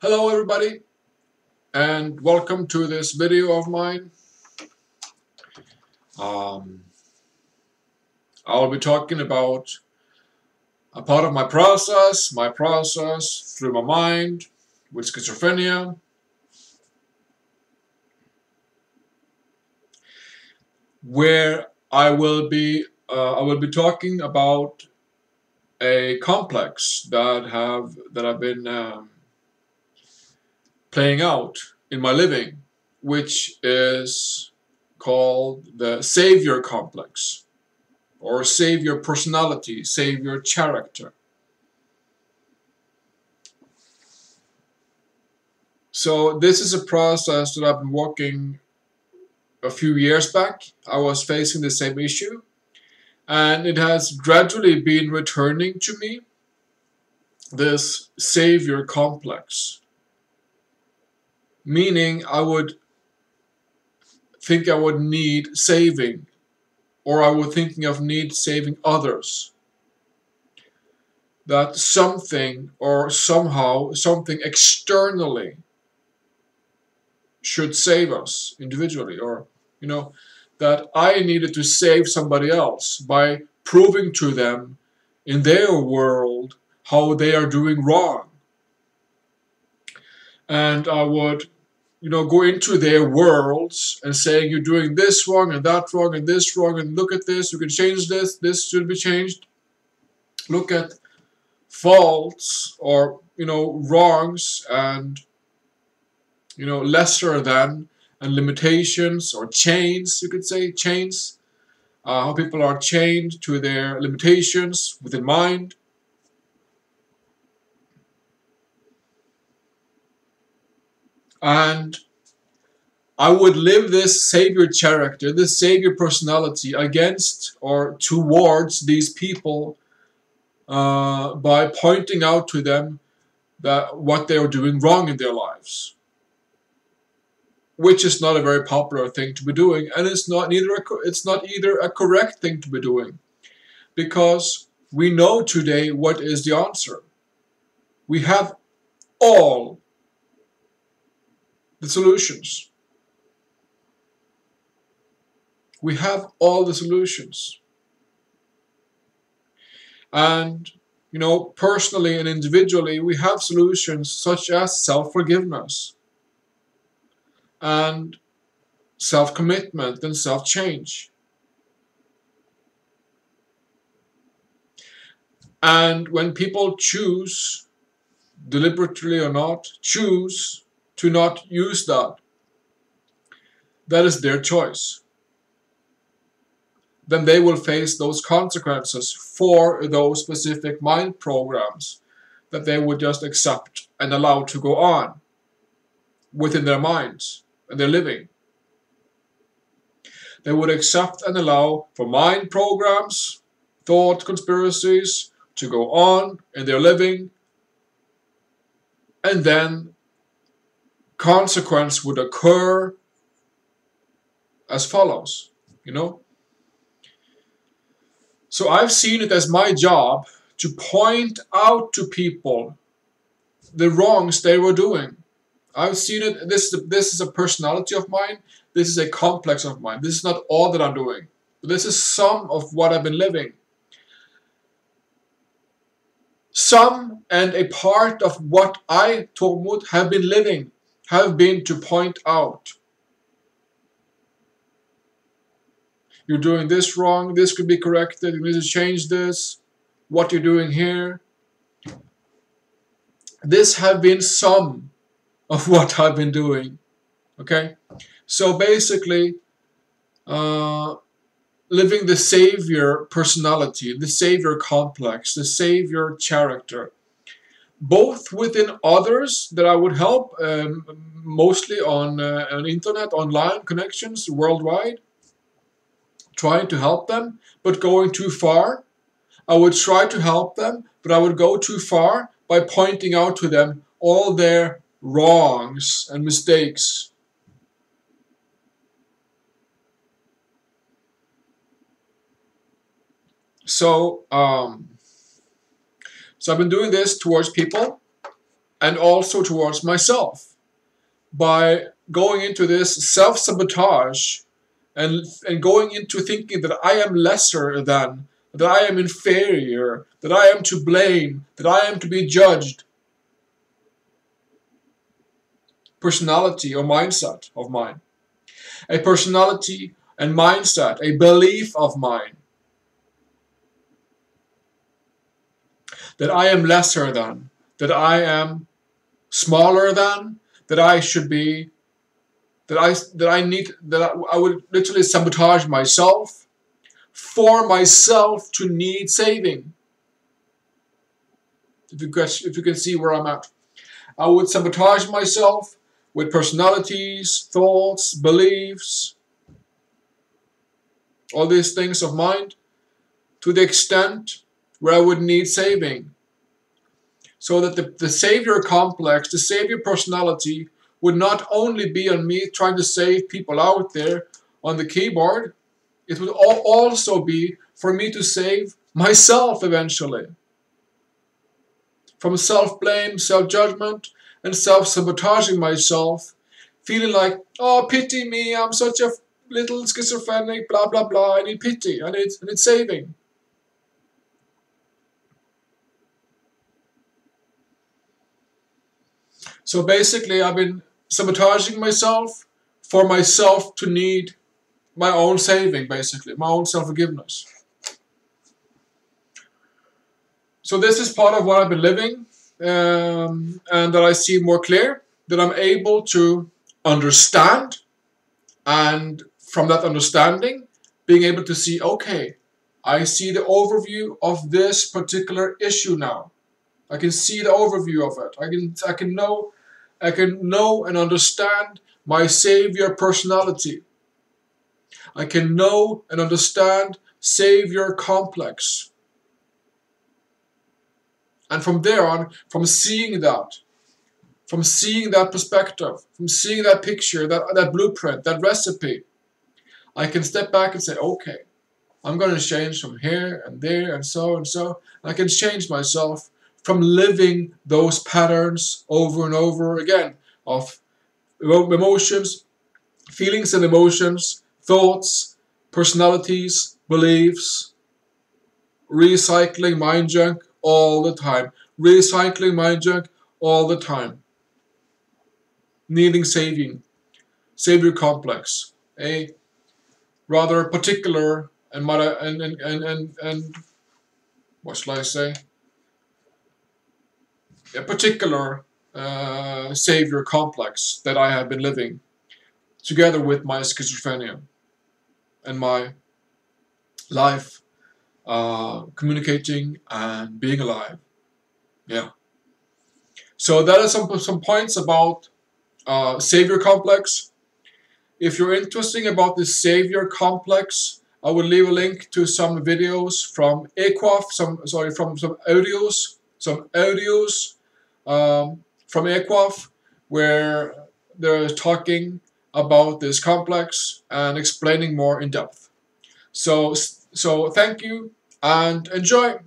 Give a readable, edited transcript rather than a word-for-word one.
Hello everybody, and welcome to this video of mine. I'll be talking about a part of my process through my mind with schizophrenia, where I will be talking about a complex that I've been playing out in my living, which is called the saviour complex, or saviour personality, saviour character. So this is a process that I've been working a few years back. I was facing the same issue, and it has gradually been returning to me, this saviour complex. Meaning I would think I would need saving, or I would thinking of need saving others. That something or somehow something externally should save us individually, or that I needed to save somebody else by proving to them in their world how they are doing wrong. And I would go into their worlds and saying, you're doing this wrong and that wrong and this wrong, and look at this, you can change this should be changed. Look at faults or wrongs and lesser than and limitations, or chains, you could say, chains. How people are chained to their limitations within mind. And I would live this saviour character, this saviour personality against or towards these people by pointing out to them that what they are doing wrong in their lives, which is not a very popular thing to be doing, and it's not either a correct thing to be doing, because we know today what is the answer. We have all the solutions. We have all the solutions. And personally and individually, we have solutions such as self-forgiveness and self-commitment and self-change. And when people choose, deliberately or not, choose to not use that, that is their choice. Then they will face those consequences for those specific mind programs that they would just accept and allow to go on within their minds and their living. They would accept and allow for mind programs, thought conspiracies to go on in their living, and then consequence would occur as follows, So I've seen it as my job to point out to people the wrongs they were doing. I've seen it. This is a personality of mine. This is a complex of mine. This is not all that I'm doing. This is some of what I've been living. Some and a part of what I, Tormod, have been living, have been to point out. You're doing this wrong, this could be corrected, you need to change this, what you're doing here. This have been some of what I've been doing, okay? So basically, living the saviour personality, the saviour complex, the saviour character, both within others that I would help, mostly on internet, online connections worldwide, trying to help them, but going too far. I would try to help them, but I would go too far by pointing out to them all their wrongs and mistakes. So I've been doing this towards people, and also towards myself by going into this self-sabotage and going into thinking that I am lesser than, that I am inferior, that I am to blame, that I am to be judged. Personality or mindset of mine. A personality and mindset, a belief of mine that I am lesser than, that I am smaller than, that I should be, that I would literally sabotage myself for myself to need saving. If you can see where I'm at, I would sabotage myself with personalities, thoughts, beliefs, all these things of mind, to the extent where I would need saving. So that the savior complex, the savior personality, would not only be on me trying to save people out there on the keyboard, it would also be for me to save myself eventually. From self-blame, self-judgment, and self-sabotaging myself, feeling like, oh, pity me, I'm such a little schizophrenic, blah, blah, blah, I need pity, I need saving. So basically, I've been sabotaging myself for myself to need my own saving, basically, my own self-forgiveness. So this is part of what I've been living, and that I see more clear, that I'm able to understand, and from that understanding, being able to see, okay, I see the overview of this particular issue now. I can see the overview of it. I can know and understand my savior personality. I can know and understand savior complex. And from there on, from seeing that perspective, from seeing that picture, that blueprint, that recipe, I can step back and say, okay, I'm going to change from here and there and so and so. And I can change myself from living those patterns over and over again of emotions, feelings and emotions, thoughts, personalities, beliefs, recycling mind junk all the time, recycling mind junk all the time, needing savior complex, a rather particular and what shall I say? A particular savior complex that I have been living together with my schizophrenia and my life, communicating and being alive. Yeah. So that is some points about savior complex. If you're interested about the savior complex, I will leave a link to some videos from Equaf, some audios from Equaf, where they're talking about this complex and explaining more in depth. So thank you and enjoy.